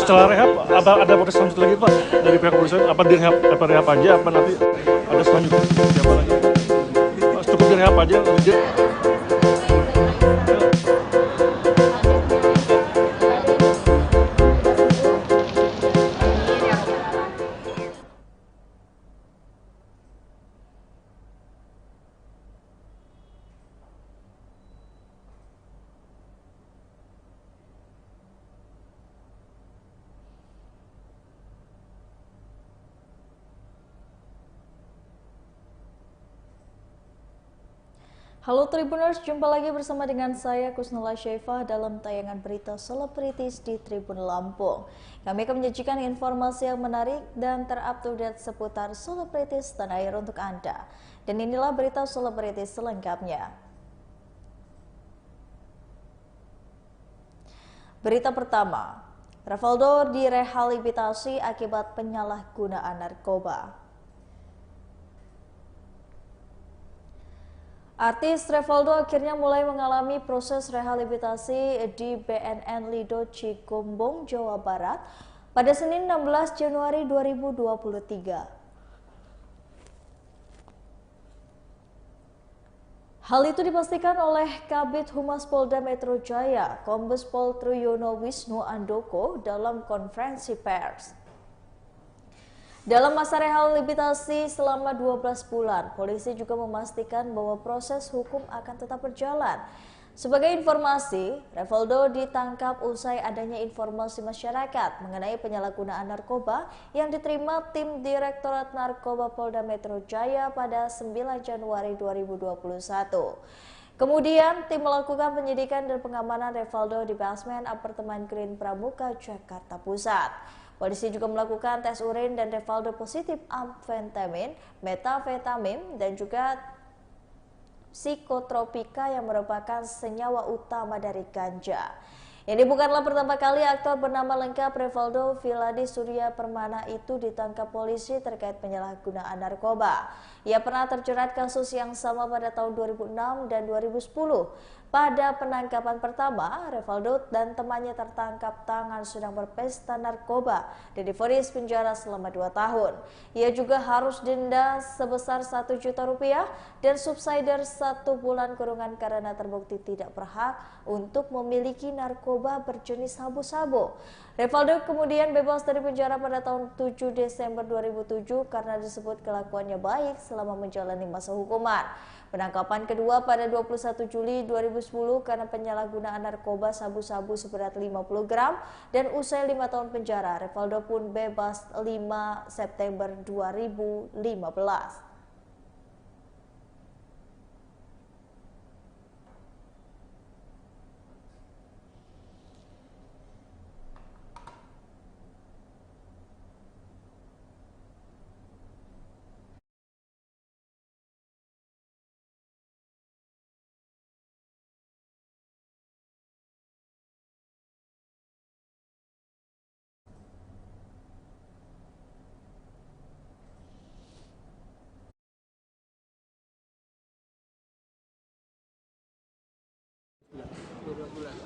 Setelah rehab, ada proses selanjutnya lagi Pak dari pihak kepolisian? Apa direhab aja? Apa nanti ada selanjutnya? Siapa lagi? Cukup direhab aja. Halo Tribuners, jumpa lagi bersama dengan saya Kusnala Syaifah dalam tayangan berita selebritis di Tribun Lampung. Kami akan menyajikan informasi yang menarik dan terupdate seputar selebritis tanah air untuk Anda. Dan inilah berita selebritis selengkapnya. Berita pertama, Revaldo direhabilitasi akibat penyalahgunaan narkoba. Artis Revaldo akhirnya mulai mengalami proses rehabilitasi di BNN Lido Cigombong, Jawa Barat pada Senin 16 Januari 2023. Hal itu dipastikan oleh Kabid Humas Polda Metro Jaya, Kombes Pol Truyono Wisnu Andoko dalam konferensi pers. Dalam masa rehabilitasi selama 12 bulan, polisi juga memastikan bahwa proses hukum akan tetap berjalan. Sebagai informasi, Revaldo ditangkap usai adanya informasi masyarakat mengenai penyalahgunaan narkoba yang diterima tim Direktorat Narkoba Polda Metro Jaya pada 9 Januari 2021. Kemudian, tim melakukan penyidikan dan pengamanan Revaldo di basement apartemen Green Pramuka, Jakarta Pusat. Polisi juga melakukan tes urin dan Revaldo positif amfetamin, metafetamin, dan juga psikotropika yang merupakan senyawa utama dari ganja. Ini bukanlah pertama kali aktor bernama lengkap Revaldo Viladi Surya Permana itu ditangkap polisi terkait penyalahgunaan narkoba. Ia pernah terjerat kasus yang sama pada tahun 2006 dan 2010. Pada penangkapan pertama, Revaldo dan temannya tertangkap tangan sedang berpesta narkoba dan divonis penjara selama 2 tahun. Ia juga harus denda sebesar 1 juta rupiah dan subsidiar 1 bulan kurungan karena terbukti tidak berhak untuk memiliki narkoba berjenis sabu-sabu. Revaldo kemudian bebas dari penjara pada tahun 7 Desember 2007 karena disebut kelakuannya baik selama menjalani masa hukuman. Penangkapan kedua pada 21 Juli 2010 karena penyalahgunaan narkoba sabu-sabu seberat 50 gram dan usai 5 tahun penjara. Revaldo pun bebas 5 September 2015.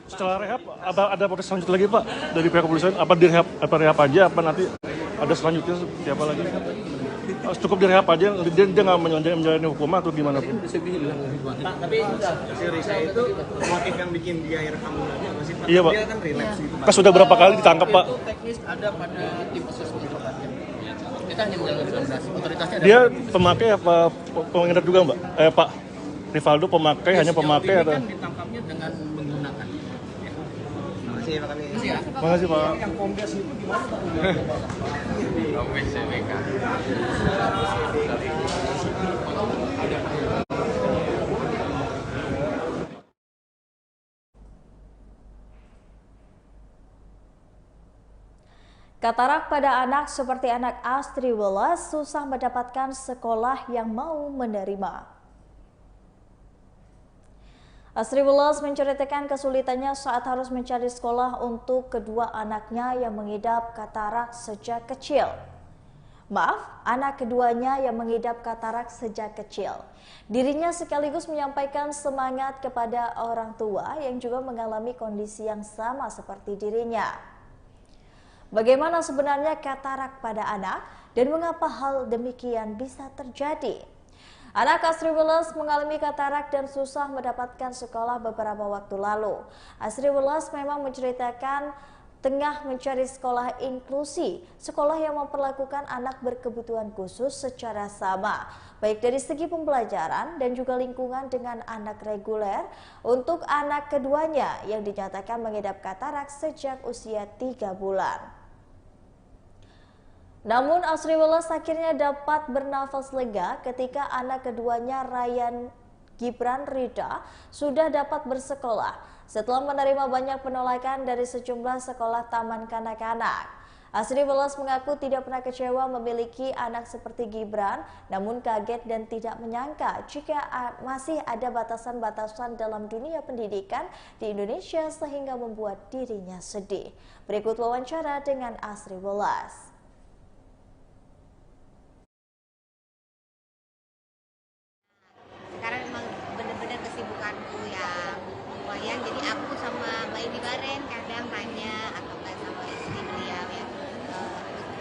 Setelah rehab, ada proses selanjutnya lagi Pak dari pihak kepolisian? Apa direhab aja? Apa nanti ada selanjutnya? Siapa lagi? Cukup direhab aja, dia nggak menjalani hukuman atau gimana pun? Pak, tapi si Risa itu motif yang bikin dia rekam lagi apa sih Pak? Iya Pak. Dia kan relapse gitu Pak. Kan sudah berapa kali ditangkap Pak? Itu teknis ada pada tim asesmen obatnya. Kita hanya menjalankan rekomendasi. Otoritasnya ada. Dia pemakai apa pengedar juga Mbak? Pak Revaldo pemakai, hanya pemakai ini atau? kan ditangkapnya dengan menggunakan. Makasih ya Pak Kami. Makasih Pak. Yang kombes itu gimana Pak? Kombes CWK. Katarak pada anak seperti anak Astri Welas susah mendapatkan sekolah yang mau menerima. Astri Welas menceritakan kesulitannya saat harus mencari sekolah untuk kedua anaknya yang mengidap katarak sejak kecil. Maaf, anak keduanya yang mengidap katarak sejak kecil. Dirinya sekaligus menyampaikan semangat kepada orang tua yang juga mengalami kondisi yang sama seperti dirinya. Bagaimana sebenarnya katarak pada anak dan mengapa hal demikian bisa terjadi? Anak Asri Welas mengalami katarak dan susah mendapatkan sekolah beberapa waktu lalu. Asri Welas memang menceritakan tengah mencari sekolah inklusi, sekolah yang memperlakukan anak berkebutuhan khusus secara sama, baik dari segi pembelajaran dan juga lingkungan dengan anak reguler untuk anak keduanya yang dinyatakan mengidap katarak sejak usia 3 bulan. Namun Asri Welas akhirnya dapat bernafas lega ketika anak keduanya Ryan Gibran Rida sudah dapat bersekolah setelah menerima banyak penolakan dari sejumlah sekolah taman kanak-kanak. Asri Welas mengaku tidak pernah kecewa memiliki anak seperti Gibran, namun kaget dan tidak menyangka jika masih ada batasan-batasan dalam dunia pendidikan di Indonesia sehingga membuat dirinya sedih. Berikut wawancara dengan Asri Welas. Sekarang memang benar-benar kesibukanku yang lumayan, jadi aku sama Mbak Indi Baren kadang tanya atau enggak sama istri beliau ya,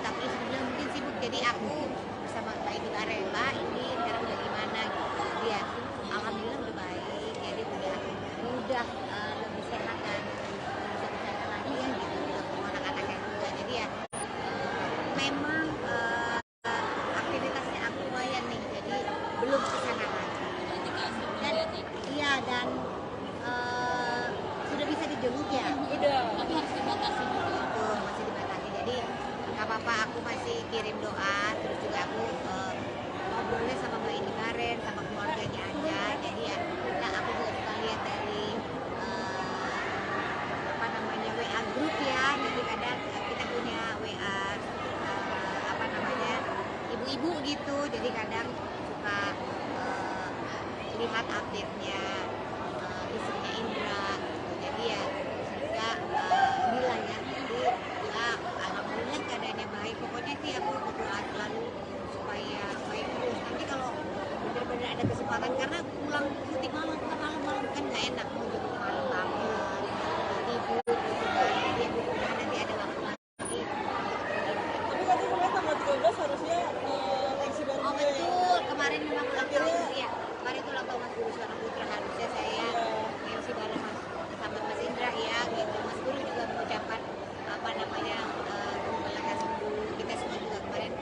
tapi sebelum mungkin sibuk, jadi aku bersama Mbak Indi Baren, Mbak ini sekarang udah gimana gitu. Jadi ya alhamdulillah udah baik, jadi udah lebih sehat dan bisa bicara lagi ya gitu untuk anak-anaknya juga. Jadi ya memang aktivitasnya aku lumayan nih, jadi belum kesana lagi. Dan sudah bisa dijenguk ya? Udah. Tapi harus dibatasi juga. Betul, masih dibatasi. Jadi nggak apa-apa, aku masih kirim doa, terus juga aku ngobrolnya sama Mbak Indi Baren, sama keluarganya aja. Jadi ya, nah aku juga suka lihat dari WA grup ya. Jadi kadang kita punya WA ibu-ibu gitu. Jadi kadang suka lihat update-nya istrinya Indra gitu. Jadi ya juga bilang ya, jadi ya alhamdulillah keadaannya baik. Pokoknya sih aku berdoa selalu supaya baik terus. Nanti kalau benar-benar ada kesempatan, karena pulang syuting malam kan malam-malam kan nggak enak, mau jemput malam banget tidur gitu kan. Jadi ya mudah-mudahan nanti ada waktu lagi. Tapi tadi sebenarnya tanggal 13 harusnya eksiden. Oh betul, kemarin memang ulang tahun ya. Kemarin itu ulang tahun Mas Guru Sukarno Putra, harusnya saya MC bareng sama Mas Indra ya gitu. Mas Guru juga mengucapkan semoga lekas sembuh. Kita semua juga kemarin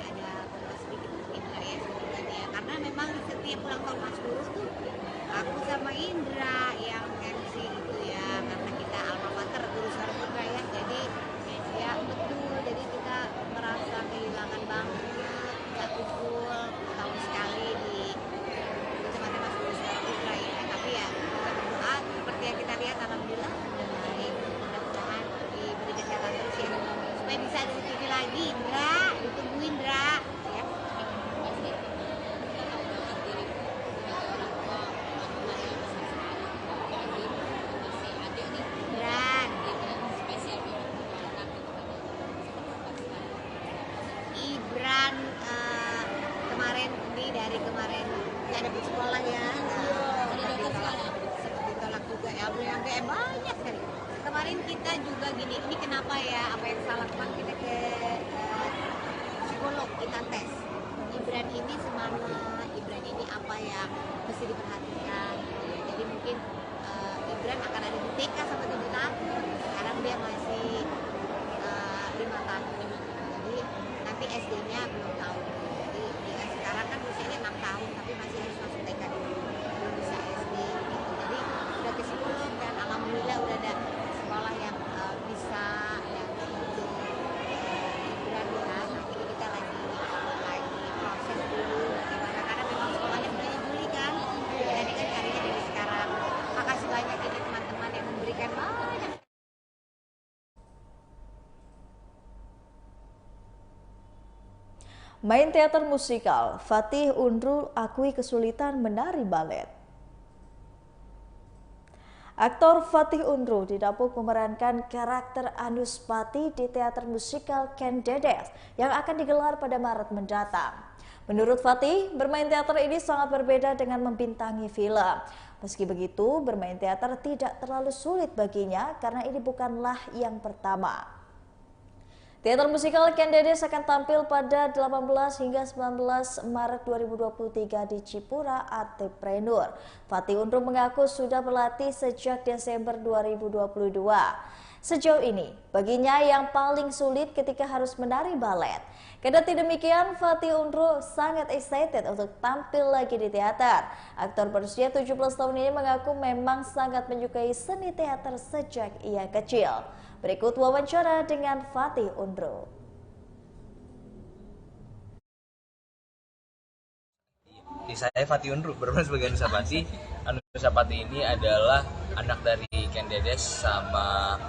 ada berdoa sedikit untuk Indra ya, semoga dia, karena memang setiap ulang tahun Mas Guru tuh aku sama Indra yang MC gitu ya, karena kita alma mater Guru Sukarno Putra ya. Jadi ya betul, jadi kita merasa kehilangan banget, nggak kumpul tahun sekali di Kecamatan Mas Guru Sukarno Putra ya. Tapi ya kita berdoa seperti yang kita lihat, alhamdulillah udah baik. Mudah-mudahan diberi kesehatan terus ya, supaya bisa ada TV lagi. Indra, ditunggu Indra ya. Ibran kemarin ini dari kemarin nggak dapat sekolah ya, sempat ditolak juga ya, sampai banyak sekali. Kemarin kita juga gini, ini kenapa ya, apa yang salah, kemarin kita ke psikolog, kita tes Ibran ini semana, Ibran ini apa yang mesti diperhatikan gitu ya. Jadi mungkin Ibran akan ada di TK sampai 7 tahun, sekarang dia masih 5 tahun. Jadi nanti SD-nya belum tahu. Jadi ya, sekarang kan usianya 6 tahun, tapi masih harus masuk TK dulu, belum bisa SD gitu. Jadi udah ke psikolog dan alhamdulillah udah ada sekolah yang bisa yang untuk Ibran ya. Nanti kita lagi proses dulu bagaimana, karena memang sekolahnya mulai Juli kan. Jadi kan carinya dari sekarang. Makasih banyak ini teman-teman yang memberikan banyak. Main teater musikal, Fatih Undru akui kesulitan menari balet. Aktor Fatih Undru didapuk memerankan karakter Anuspati di teater musikal Ken Dedes yang akan digelar pada Maret mendatang. Menurut Fatih, bermain teater ini sangat berbeda dengan membintangi film. Meski begitu, bermain teater tidak terlalu sulit baginya karena ini bukanlah yang pertama. Teater musikal Ken Dedes akan tampil pada 18 hingga 19 Maret 2023 di Cipura Artepreneur. Fatih Unru mengaku sudah berlatih sejak Desember 2022. Sejauh ini, baginya yang paling sulit ketika harus menari balet. Kendati demikian, Fatih Unru sangat excited untuk tampil lagi di teater. Aktor berusia 17 tahun ini mengaku memang sangat menyukai seni teater sejak ia kecil. Berikut wawancara dengan Fatih Unru. Saya Fatih Unru, berperan sebagai Anusapati. Anusapati ini adalah anak dari Ken Dedes sama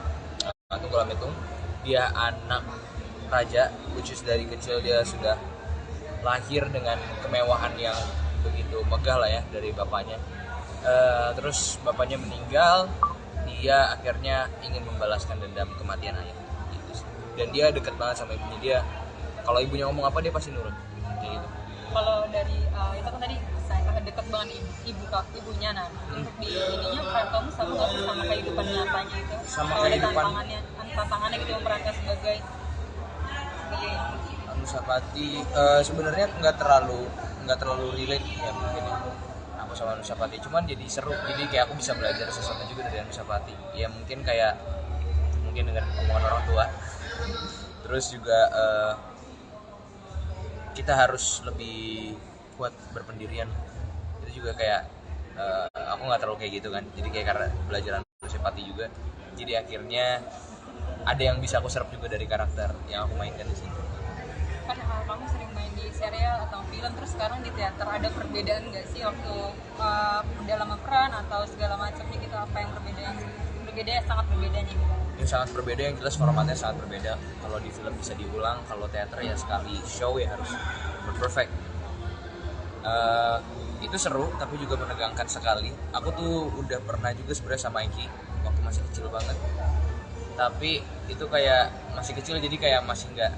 Tunggal Ametung. Dia anak raja, which is dari kecil dia sudah lahir dengan kemewahan yang begitu megah lah ya dari bapaknya. Terus bapaknya meninggal, dia akhirnya ingin membalaskan dendam kematian ayah gitu. Dan dia dekat banget sama ibunya. Dia kalau ibunya ngomong apa dia pasti nurut kayak gitu. Kalau dari itu kan tadi saya dekat banget ibunya, nah untuk di ininya peran kamu sama nggak sih sama kehidupan nyatanya itu? Sama ada kehidupan tantangannya gitu memerankan sebagai Anusapati sebenarnya nggak terlalu relate ya mungkin ya. Aku sama Anusapati, cuman jadi seru, jadi kayak aku bisa belajar sesuatu juga dari Anusapati ya, mungkin dengan omongan orang tua. Terus juga kita harus lebih kuat berpendirian, itu juga kayak aku nggak terlalu kayak gitu kan, jadi kayak karena belajar Anusapati juga, jadi akhirnya ada yang bisa aku serap juga dari karakter yang aku mainkan di sini. kan kamu sering main di serial atau film, terus sekarang di teater ada perbedaan nggak sih waktu dalam peran atau segala macamnya gitu? Apa yang berbeda sangat berbedanya gitu? Yang sangat berbeda, yang jelas formatnya sangat berbeda. Kalau di film bisa diulang, kalau teater ya sekali show ya harus perfect. Itu seru tapi juga menegangkan sekali. Aku tuh udah pernah juga sebenarnya sama Eki waktu masih kecil banget, tapi itu kayak masih kecil jadi kayak masih nggak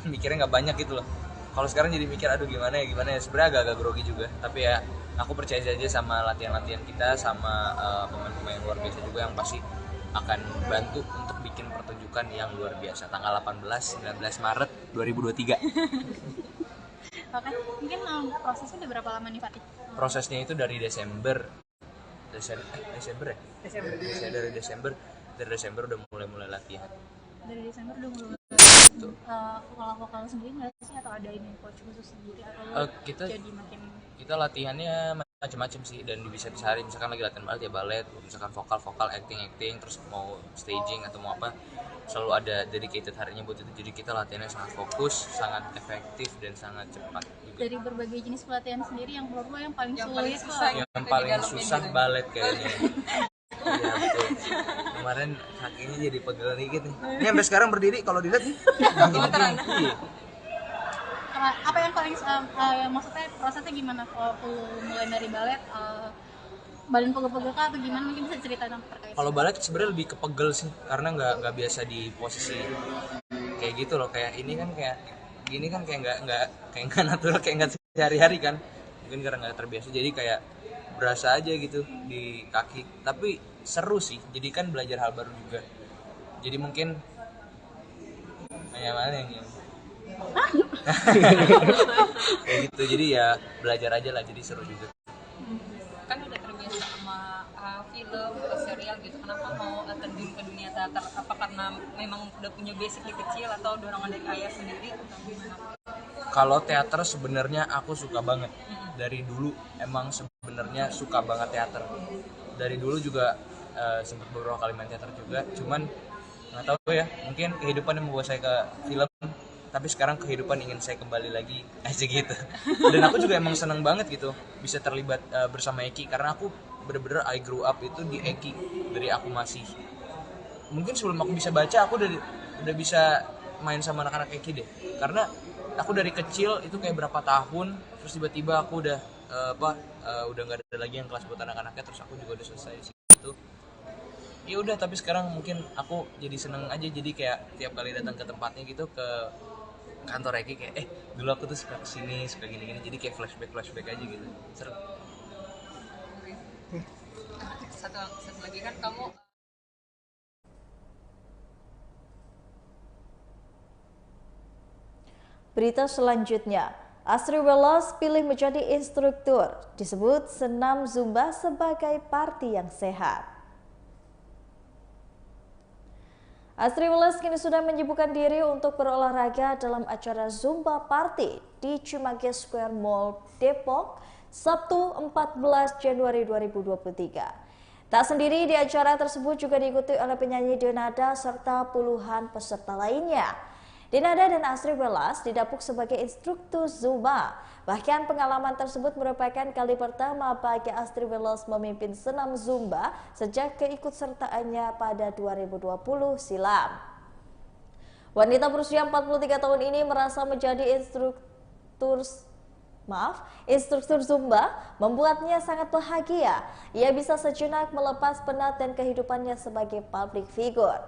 mikirnya nggak banyak gitu loh. Kalau sekarang jadi mikir aduh gimana ya sebenarnya agak grogi juga, tapi ya aku percaya saja sama latihan kita sama pemain-pemain yang luar biasa juga yang pasti akan bantu untuk bikin pertunjukan yang luar biasa tanggal 18-19 Maret 2023. Oke, mungkin prosesnya udah berapa lama nih Fatih? Prosesnya itu dari Desember ya? Dari Desember udah mulai latihan. Dari Desember udah mulai. Kalau vokal sendiri nggak sih atau ada ini coach khusus sendiri atau kita latihannya macam-macam sih, dan bisa sehari misalkan lagi latihan balet ya balet, misalkan vokal acting, terus mau staging atau mau apa selalu ada dedicated harinya buat itu. Jadi kita latihannya sangat fokus, sangat efektif dan sangat cepat juga. dari berbagai jenis pelatihan sendiri yang menurut lo yang paling susah balet kayaknya. Iya betul. Kemarin kakinya jadi pegel dikit nih. Ini sampai sekarang berdiri kalau dilihat nih. Iya. Apa yang paling maksudnya prosesnya gimana kalau mulai dari balet balin pegel-pegel kah atau gimana, mungkin bisa cerita terkait? Kalau balet sebenarnya lebih ke pegel sih, karena nggak biasa di posisi kayak gitu loh, kayak ini kan kayak gini kan kayak nggak natural, kayak nggak sehari-hari kan, mungkin karena nggak terbiasa jadi kayak berasa aja gitu di kaki, tapi seru sih, jadi kan belajar hal baru juga, jadi mungkin mana yang kayak gitu, jadi ya belajar aja lah, jadi seru juga. Kan udah terbiasa sama film atau serial gitu, kenapa mau terjun ke dunia teater? Apa karena memang udah punya basic di kecil atau dorongan dari ayah sendiri atau gimana? Kalau teater sebenarnya aku suka banget dari dulu, emang sebenarnya suka banget teater dari dulu juga, sempat beberapa kali main teater juga, cuman nggak tahu ya, mungkin kehidupan yang membawa saya ke film, tapi sekarang kehidupan ingin saya kembali lagi aja gitu. Dan aku juga emang seneng banget gitu bisa terlibat bersama Eki, karena aku bener-bener I grew up itu di Eki dari aku masih, mungkin sebelum aku bisa baca aku udah bisa main sama anak-anak Eki deh, karena aku dari kecil itu kayak berapa tahun, terus tiba-tiba aku udah udah nggak ada lagi yang kelas buat anak-anaknya, terus aku juga udah selesai di situ. Ya udah, tapi sekarang mungkin aku jadi seneng aja, jadi kayak tiap kali datang ke tempatnya gitu, ke kantor Eki kayak dulu aku tuh suka kesini, suka gini-gini, jadi kayak flashback aja gitu, seru. Satu lagi kan kamu Berita selanjutnya, Astri Welas pilih menjadi instruktur, disebut senam Zumba sebagai party yang sehat. Astri Welas kini sudah menyibukkan diri untuk berolahraga dalam acara Zumba Party di Cimagia Square Mall, Depok, Sabtu 14 Januari 2023. Tak sendiri, di acara tersebut juga diikuti oleh penyanyi Denada serta puluhan peserta lainnya. Denada dan Astri Welas didapuk sebagai instruktur Zumba. Bahkan pengalaman tersebut merupakan kali pertama bagi Astri Welas memimpin senam Zumba sejak keikutsertaannya pada 2020 silam. Wanita berusia 43 tahun ini merasa menjadi instruktur Zumba membuatnya sangat bahagia. Ia bisa sejenak melepas penat dan kehidupannya sebagai public figure.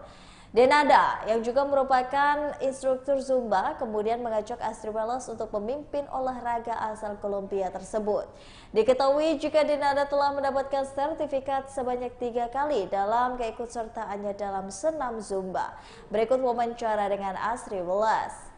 Denada yang juga merupakan instruktur Zumba kemudian mengajak Astri Welas untuk memimpin olahraga asal Kolombia tersebut. Diketahui jika Denada telah mendapatkan sertifikat sebanyak 3 kali dalam keikutsertaannya dalam senam Zumba. Berikut wawancara dengan Astri Welas.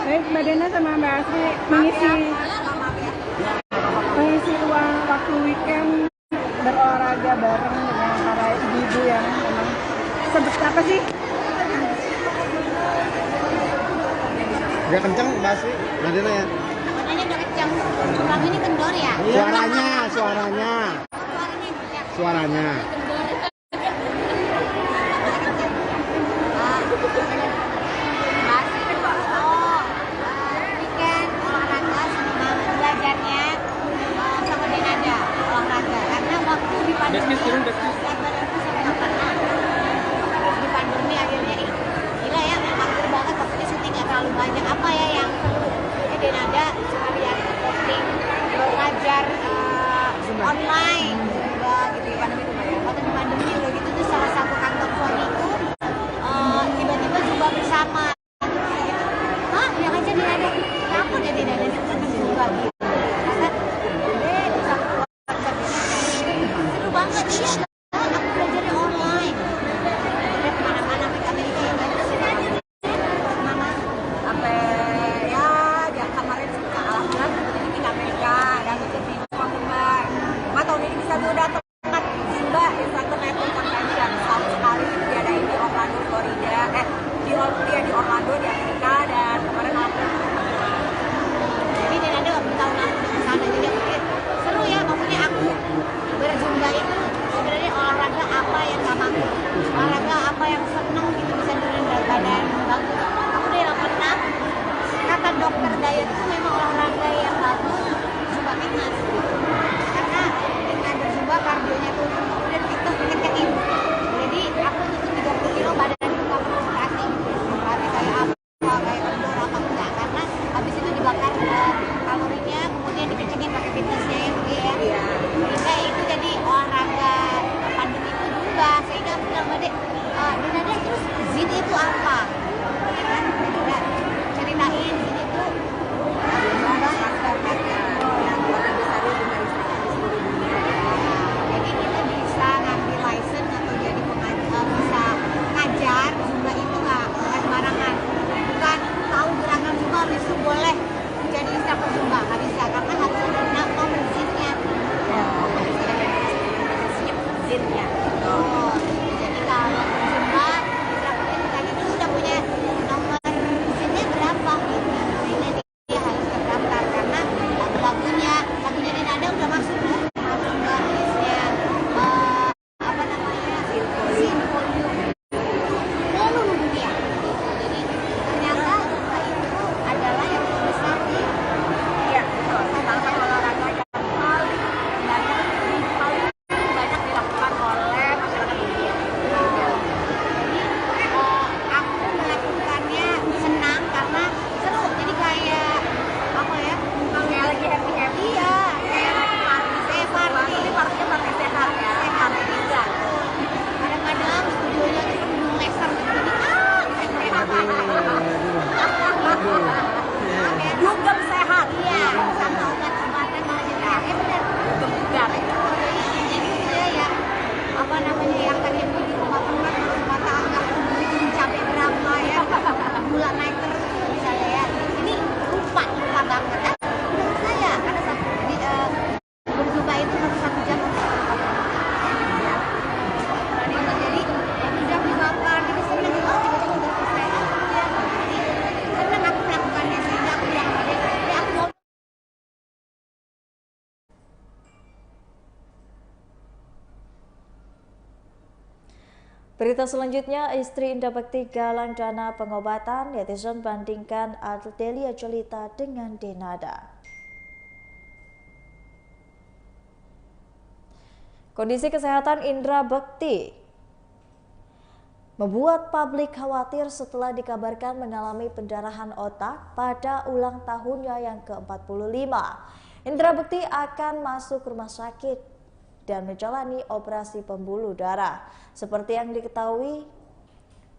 Baik, Mbak Dena sama Mbak Astri mengisi ruang waktu weekend berolahraga bareng dengan para ibu-ibu yang memang seberapa sih? Udah kenceng Mbak Astri, Mbak Dena ya? Suaranya udah kencang. Kamu ini kendor ya? Suaranya. Weekend olahraga sama belajarnya sama Denada olahraga karena waktu di pandemi di pandemi akhirnya gila ya mager banget waktunya syuting nggak terlalu banyak apa ya yang seru Denada sekalian posting belajar online juga gitu ya waktu di pandemi udah gitu tuh salah satu kantor suamiku tiba-tiba coba bersama gitu. Hah, yang aja Denada ya ampun ya Denada juga gitu karena bisa keluarga seru banget iya aku belajarnya online udah kemana-mana sampai ke Amerika ya kan kemana sampai ya dia kemarin suka alhamdulillah sebetulnya di Amerika dan itu di Vancouver tahun ini bisa tuh datang Zumba International Convention setahun sekali diadain di Orlando, Florida di Orlando di Amerika dan kemarin alhamdulillah jadi Denada bertahun lalu di sana jadi aku pikir seru ya maksudnya aku berzumba itu sebenarnya olahraga apa yang gak mampu olahraga apa yang seneng gitu bisa nurunin berat badan bagus aku udah yang pernah kata dokter diet itu memang olahraga yang bagus zumba fitness karena dengan berzumba kardionya tuh kemudian kita ngecekin jadi aku tutup 30 kilo badan itu gak perlu berarti kayak apa kayak kendor apa enggak karena habis itu dibakar kalorinya kemudian dikecekin pakai fitnessnya ya sehingga itu jadi olahraga pandemi itu juga sehingga aku bilang Mbak Denada terus ZIN itu apa ya kan Denada ceritain ZIN itu Berita selanjutnya, istri Indra Bekti galang dana pengobatan, netizen bandingkan Ardelia Jolita dengan Denada. Kondisi kesehatan Indra Bekti membuat publik khawatir setelah dikabarkan mengalami pendarahan otak pada ulang tahunnya yang ke-45. Indra Bekti akan masuk rumah sakit dan menjalani operasi pembuluh darah. Seperti yang diketahui,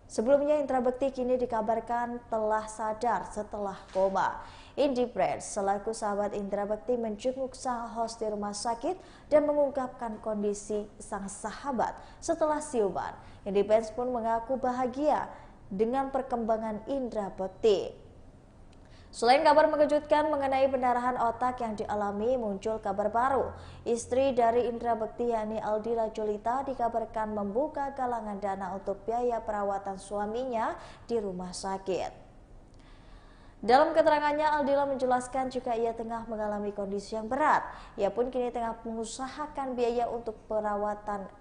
sebelumnya Indra Bekti kini dikabarkan telah sadar setelah koma. Indie Press selaku sahabat Indra Bekti menjenguk sang host di rumah sakit dan mengungkapkan kondisi sang sahabat setelah siuman. Indie Press pun mengaku bahagia dengan perkembangan Indra Bekti. Selain kabar mengejutkan mengenai pendarahan otak yang dialami, muncul kabar baru. Istri dari Indra Bekti yakni Aldila Jolita dikabarkan membuka galangan dana untuk biaya perawatan suaminya di rumah sakit. Dalam keterangannya, Aldila menjelaskan jika ia tengah mengalami kondisi yang berat. Ia pun kini tengah mengusahakan biaya untuk perawatan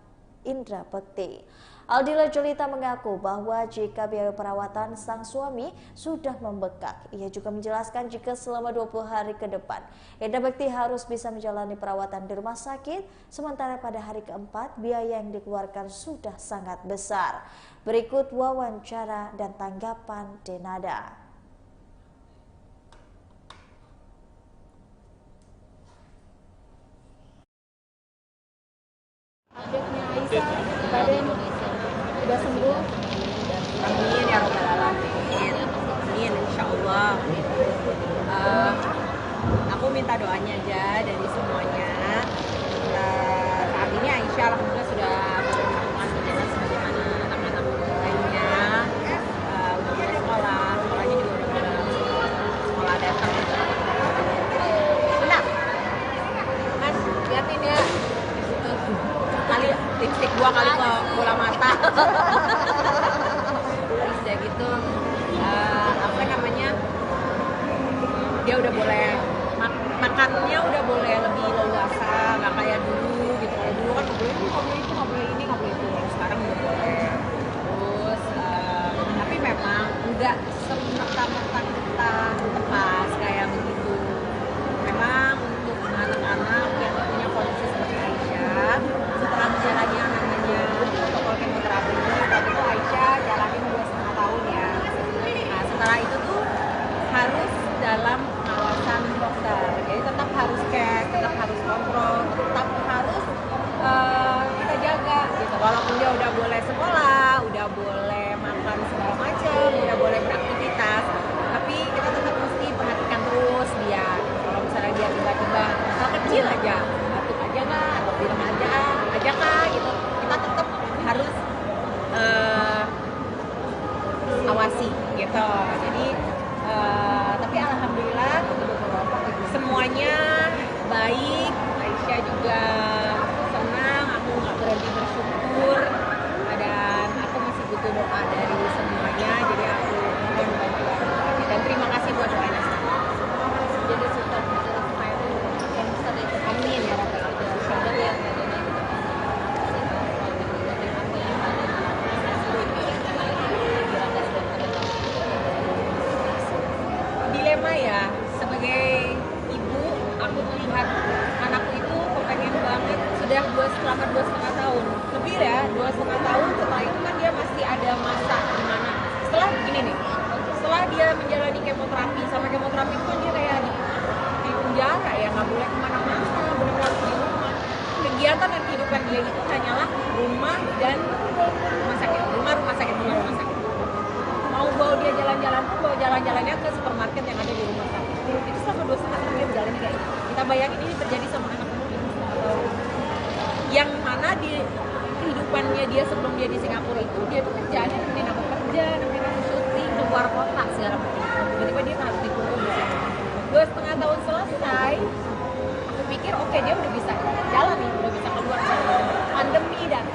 Indra Bekti. Aldila Jolita mengaku bahwa jika biaya perawatan sang suami sudah membekak. Ia juga menjelaskan jika selama 20 hari ke depan Indra Bekti harus bisa menjalani perawatan di rumah sakit, sementara pada hari keempat biaya yang dikeluarkan sudah sangat besar. Berikut wawancara dan tanggapan Denada. Badan udah sembuh. Amin ya robbal alamin. Amin insya Allah. Aku minta doanya aja dari semuanya. Saat ini Aisyah alhamdulillah sudah melakukan perjalanan sebagaimana anak-anak lainnya. Udah mulai sekolah, sekolahnya juga udah mulai sekolah datang. Benar, Mas liatin ya. Kali lipstick gua kali ke bola mata. Terus ya gitu, apa namanya, dia udah boleh makannya udah boleh lebih leluasa, nggak kayak dulu gitu. Kalau dulu kan nggak boleh ini, nggak boleh itu, nggak boleh ini, nggak boleh itu. Sekarang udah boleh. Terus tapi memang nggak semerta-merta kita lepas kayak begitu. Memang untuk anak-anak yang punya kondisi seperti Aisyah, setelah menjalani yang namanya protokol kemoterapi, tadi itu Aisyah jalanin 2,5 tahun ya. Nah setelah itu tuh harus dalam pengawasan dokter, jadi tetap harus cek, tetap harus kontrol, tetap harus kita jaga gitu. Walaupun dia udah boleh sekolah, udah boleh makan segala macam, udah boleh beraktivitas, tapi kita tetap mesti perhatikan terus dia. Kalau misalnya dia tiba-tiba hal kecil aja, batuk aja nggak, atau bilang aja kah gitu, kita tetap harus awasi gitu. Jadi tapi alhamdulillah semuanya baik. Aisyah juga senang, aku nggak berhenti bersyukur, dan aku masih butuh doa dari semuanya. Jadi aku mohon bantuan dan terima kasih buat doanya. Jadi suka yang besar itu, amin ya rabbal alamin. Dilema ya, sebagai ibu aku melihat anakku itu kepengen banget sudah selama 2,5 tahun lebih ya, 2,5 tahun. Setelah itu kan dia masih ada masa dimana setelah gini nih, setelah dia menjalani kemoterapi, sama kemoterapi itu kan dia kayak di penjara ya, nggak boleh kemana-mana, benar-benar harus di rumah. Kegiatan dan kehidupan dia itu hanyalah rumah dan rumah sakit, rumah sakit. Mau bawa dia jalan-jalan pun bawa jalan-jalannya ke supermarket yang ada di rumah sakit. Itu selama 2,5 tahun dia berjalan kayak gitu. Kita bayangin ini terjadi sama anak umur 5 tahun. Yang mana di kehidupannya dia sebelum dia di Singapura itu, dia tuh kerjaannya nemenin aku kerja, nemenin aku syuting, keluar kota segala macam. Tiba-tiba dia harus dikurung di sana. 2,5 tahun selesai, aku pikir oke, dia udah bisa jalan nih, udah bisa keluar dari pandemi dan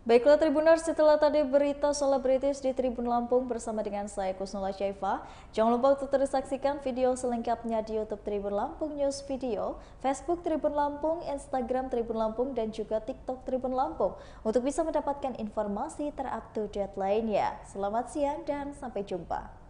Baiklah Tribuners, setelah tadi berita selebritis di Tribun Lampung bersama dengan saya Kusnula Syaifa, jangan lupa untuk terus saksikan video selengkapnya di YouTube Tribun Lampung News Video, Facebook Tribun Lampung, Instagram Tribun Lampung, dan juga TikTok Tribun Lampung untuk bisa mendapatkan informasi terupdate lainnya. Selamat siang dan sampai jumpa.